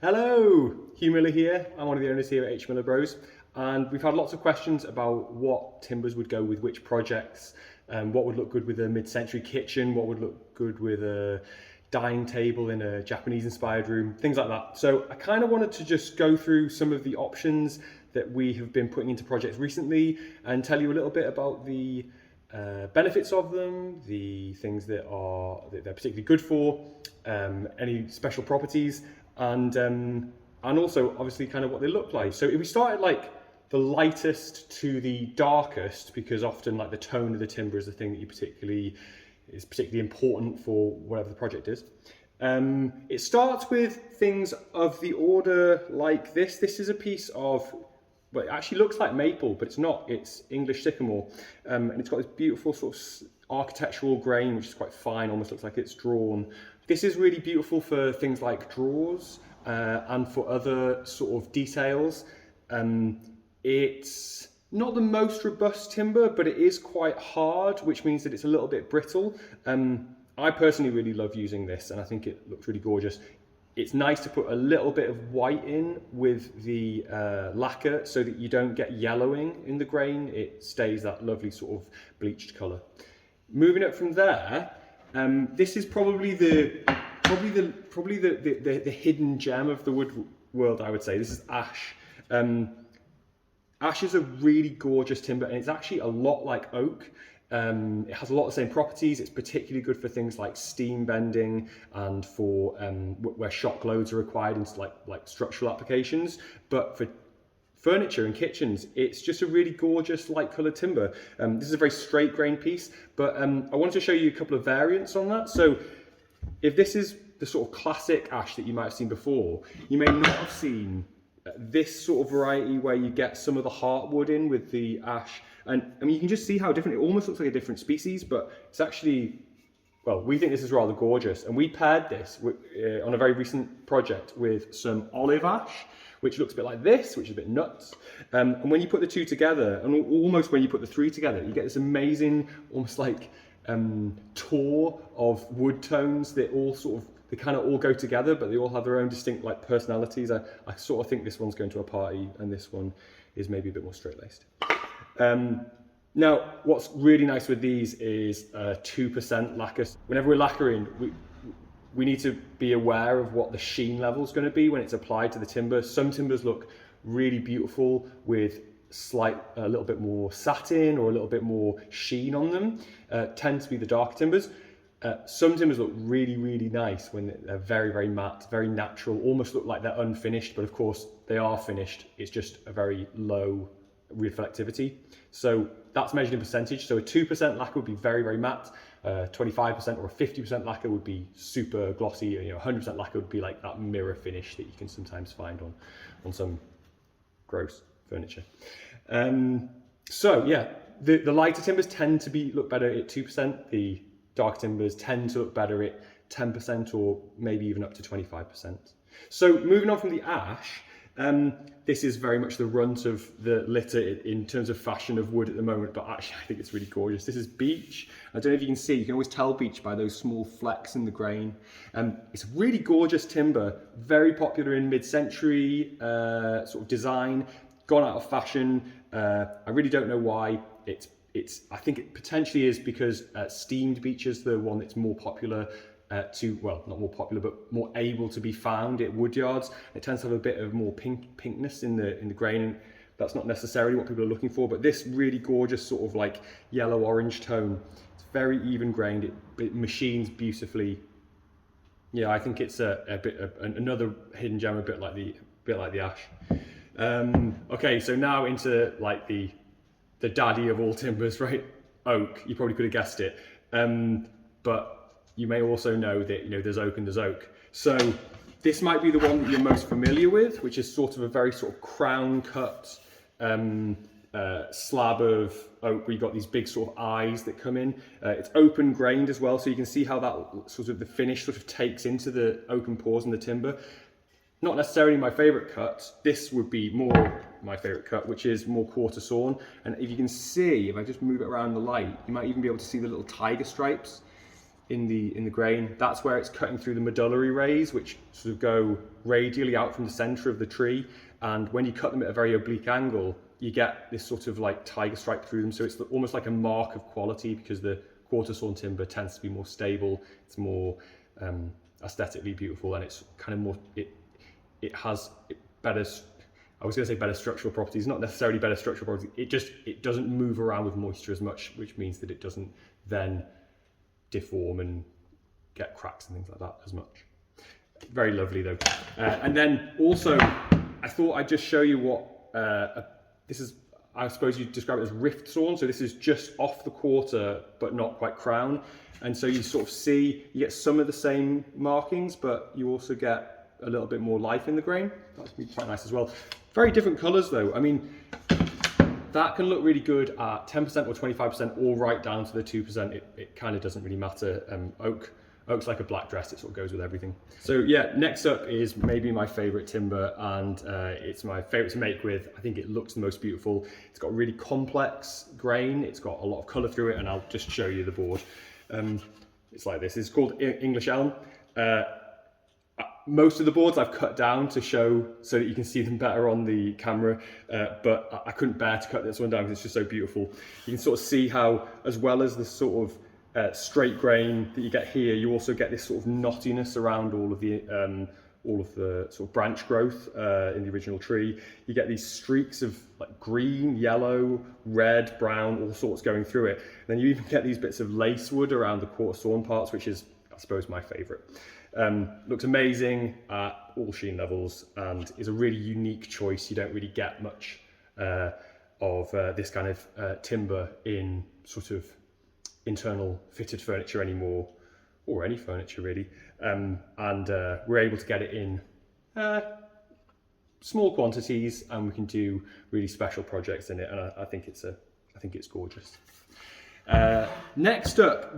Hello, Hugh Miller here. I'm one of the owners here at H Miller Bros, and we've had lots of questions about what timbers would go with which projects, what would look good with a mid-century kitchen, what would look good with a dining table in a Japanese-inspired room, things like that. So I kind of wanted to just go through some of the options that we have been putting into projects recently and tell you a little bit about the benefits of them, the things that they're particularly good for, any special properties, and also obviously kind of what they look like. So if we started like the lightest to the darkest, because often like the tone of the timber is the thing that is particularly important for whatever the project is. It starts with things of the order like this. This is a piece of, well, it actually looks like maple, but it's not. It's English sycamore, and it's got this beautiful sort of architectural grain, which is quite fine, almost looks like it's drawn. This is really beautiful for things like drawers and for other sort of details. It's not the most robust timber, but it is quite hard, which means that it's a little bit brittle. I personally really love using this, and I think it looks really gorgeous. It's nice to put a little bit of white in with the lacquer so that you don't get yellowing in the grain. It stays that lovely sort of bleached colour. Moving up from there, this is probably the hidden gem of the wood world, I would say. This is ash. Ash is a really gorgeous timber, and it's actually a lot like oak. It has a lot of the same properties. It's particularly good for things like steam bending and for where shock loads are required into like structural applications. But for furniture and kitchens, it's just a really gorgeous light coloured timber. This is a very straight grain piece, but I wanted to show you a couple of variants on that. So if this is the sort of classic ash that you might have seen before, you may not have seen this sort of variety where you get some of the heartwood in with the ash. And I mean, you can just see how different, it almost looks like a different species, but it's actually, well, we think this is rather gorgeous. And we paired this with, on a very recent project with some olive ash, which looks a bit like this, which is a bit nuts. And when you put the two together, and almost when you put the three together, you get this amazing, almost like tour of wood tones that all sort of, they kind of all go together, but they all have their own distinct like personalities. I sort of think this one's going to a party and this one is maybe a bit more straight-laced. Now, what's really nice with these is 2% lacquer. Whenever we're lacquering, we need to be aware of what the sheen level is going to be when it's applied to the timber. Some timbers look really beautiful with a little bit more satin or a little bit more sheen on them. Tend to be the dark timbers. Some timbers look really, really nice when they're very, very matte, very natural, almost look like they're unfinished, but of course they are finished. It's just a very low reflectivity. So that's measured in percentage. So a 2% lacquer would be very, very matte. 25% or a 50% lacquer would be super glossy. 100% lacquer would be like that mirror finish that you can sometimes find on some gross furniture. So yeah, the lighter timbers tend to look better at 2%. The dark timbers tend to look better at 10% or maybe even up to 25%. So moving on from the ash, this is very much the runt of the litter in terms of fashion of wood at the moment, but actually I think it's really gorgeous. This is beech. I don't know if you can see, you can always tell beech by those small flecks in the grain. It's a really gorgeous timber, very popular in mid-century sort of design, gone out of fashion. I really don't know why. I think it potentially is because steamed beech is the one that's more popular well, not more popular, but more able to be found at wood yards. It tends to have a bit of more pinkness in the grain, and that's not necessarily what people are looking for, but this really gorgeous sort of like yellow-orange tone, it's very even grained, it machines beautifully. Yeah, I think it's another hidden gem, a bit like the ash. Okay, so now into like the daddy of all timbers, right? Oak. You probably could have guessed it, but you may also know that there's oak and there's oak. So this might be the one that you're most familiar with, which is sort of a very sort of crown cut slab of oak where you've got these big sort of eyes that come in. It's open grained as well, so you can see how that sort of the finish sort of takes into the oaken pores in the timber. Not necessarily my favourite cut. This would be more my favourite cut, which is more quarter sawn. And if you can see, if I just move it around the light, you might even be able to see the little tiger stripes in the grain, that's where it's cutting through the medullary rays, which sort of go radially out from the center of the tree. And when you cut them at a very oblique angle, you get this sort of like tiger stripe through them. So it's almost like a mark of quality, because the quarter sawn timber tends to be more stable. It's more aesthetically beautiful, and it's kind of more, it has better, I was going to say better structural properties, not necessarily better structural properties. It doesn't move around with moisture as much, which means that it doesn't then deform and get cracks and things like that as much. Very lovely though. And then also, I thought I'd just show you what this is. I suppose you describe it as rift sawn. So this is just off the quarter, but not quite crown. And so you sort of see, you get some of the same markings, but you also get a little bit more life in the grain. That's quite nice as well. Very different colors though. I mean, that can look really good at 10% or 25%, or right down to the 2%. It kind of doesn't really matter. Oak's like a black dress, it sort of goes with everything. So yeah, next up is maybe my favorite timber, and it's my favorite to make with. I think it looks the most beautiful. It's got a really complex grain. It's got a lot of color through it, and I'll just show you the board. It's like this. It's called English elm. Most of the boards I've cut down to show so that you can see them better on the camera, but I couldn't bear to cut this one down because it's just so beautiful. You can sort of see how, as well as the sort of straight grain that you get here, you also get this sort of knottiness around all of the sort of branch growth in the original tree. You get these streaks of like green, yellow, red, brown, all sorts going through it. And then you even get these bits of lace wood around the quarter sawn parts, which is, I suppose, my favorite. Looks amazing at all sheen levels, and is a really unique choice. You don't really get much of this kind of timber in sort of internal fitted furniture anymore, or any furniture really. And we're able to get it in small quantities, and we can do really special projects in it. And I think it's gorgeous. Next up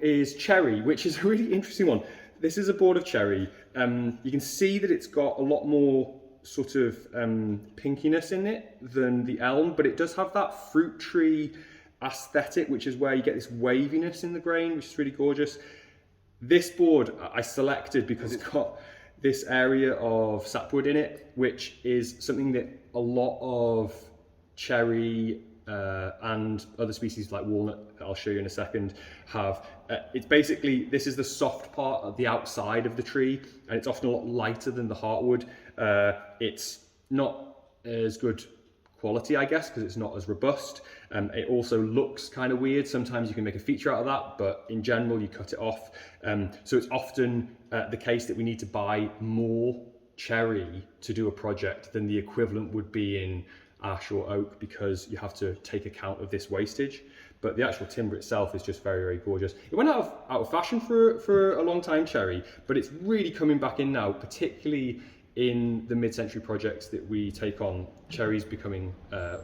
is cherry, which is a really interesting one. This is a board of cherry. You can see that it's got a lot more sort of pinkiness in it than the elm, but it does have that fruit tree aesthetic, which is where you get this waviness in the grain, which is really gorgeous. This board I selected because it's got this area of sapwood in it, which is something that a lot of cherry and other species like walnut, that I'll show you in a second, have. It's basically, this is the soft part of the outside of the tree, and it's often a lot lighter than the heartwood. It's not as good quality, I guess, because it's not as robust. It also looks kind of weird. Sometimes you can make a feature out of that, but in general you cut it off. So it's often the case that we need to buy more cherry to do a project than the equivalent would be in ash or oak, because you have to take account of this wastage. But the actual timber itself is just very, very gorgeous. It went out of fashion for a long time, cherry, but it's really coming back in now, particularly in the mid-century projects that we take on. Cherry's becoming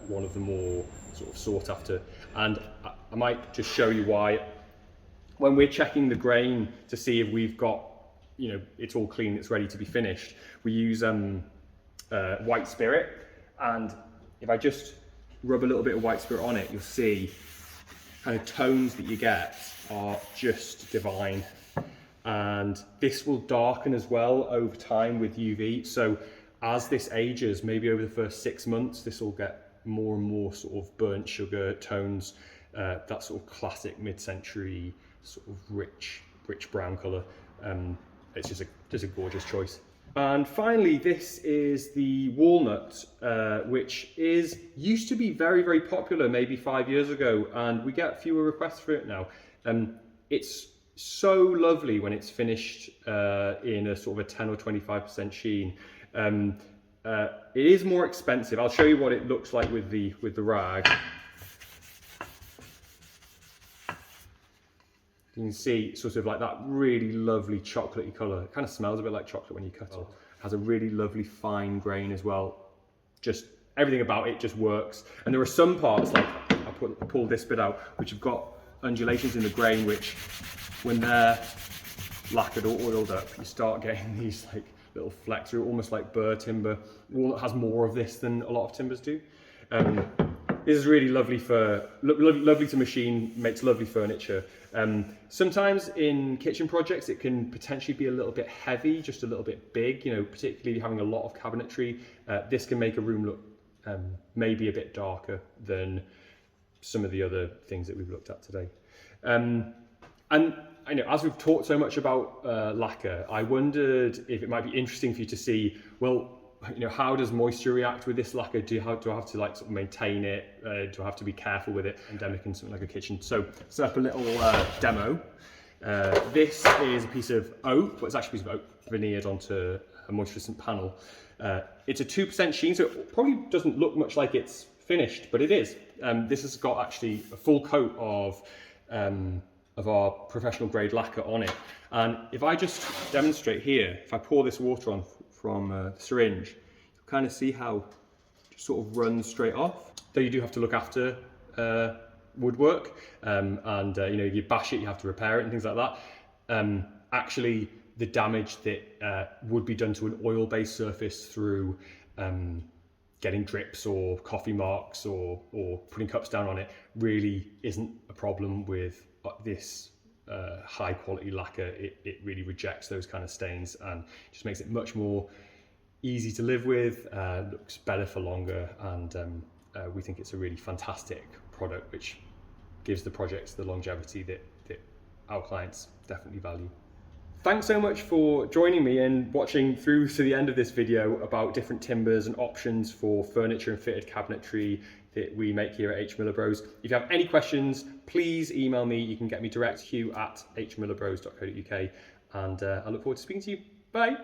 one of the more sort of sought after. And I might just show you why. When we're checking the grain to see if we've got, you know, it's all clean, it's ready to be finished, we use white spirit. And if I just rub a little bit of white spirit on it, you'll see kind of tones that you get are just divine. And this will darken as well over time with UV. So as this ages, maybe over the first 6 months, this will get more and more sort of burnt sugar tones, that sort of classic mid-century sort of rich brown colour. It's just a gorgeous choice. And finally, this is the walnut, which used to be very, very popular maybe 5 years ago, and we get fewer requests for it now. It's so lovely when it's finished in a sort of a 10 or 25% sheen. It is more expensive. I'll show you what it looks like with the rag. You can see sort of like that really lovely chocolatey colour. It kind of smells a bit like chocolate when you cut it. Has a really lovely fine grain as well. Just everything about it just works. And there are some parts, like I pulled this bit out, which have got undulations in the grain, which when they're lacquered or oiled up, you start getting these like little flecks through, almost like burr timber. Walnut has more of this than a lot of timbers do. This is really lovely lovely to machine, makes lovely furniture. Sometimes in kitchen projects it can potentially be a little bit heavy, just a little bit big, you know, particularly having a lot of cabinetry. This can make a room look maybe a bit darker than some of the other things that we've looked at today. And I know, as we've talked so much about lacquer, I wondered if it might be interesting for you to see, well, you know, how does moisture react with this lacquer? Do I have to like sort of maintain it? Do I have to be careful with it? Endemic in something like a kitchen. So set up a little demo. This is a piece of oak, but it's actually a piece of oak veneered onto a moisture resistant panel. It's a 2% sheen, so it probably doesn't look much like it's finished, but it is. This has got actually a full coat of our professional grade lacquer on it. And if I just demonstrate here, if I pour this water on from the syringe, you'll kind of see how it just sort of runs straight off. Though you do have to look after woodwork, and you know, you bash it, you have to repair it and things like that. Actually, the damage that would be done to an oil-based surface through getting drips or coffee marks or putting cups down on it really isn't a problem with this high quality lacquer. It really rejects those kind of stains and just makes it much more easy to live with, looks better for longer, and we think it's a really fantastic product which gives the projects the longevity that our clients definitely value. Thanks so much for joining me and watching through to the end of this video about different timbers and options for furniture and fitted cabinetry that we make here at H Miller Bros. If you have any questions, please email me. You can get me direct, Hugh at hmillerbros.co.uk, and I look forward to speaking to you. Bye.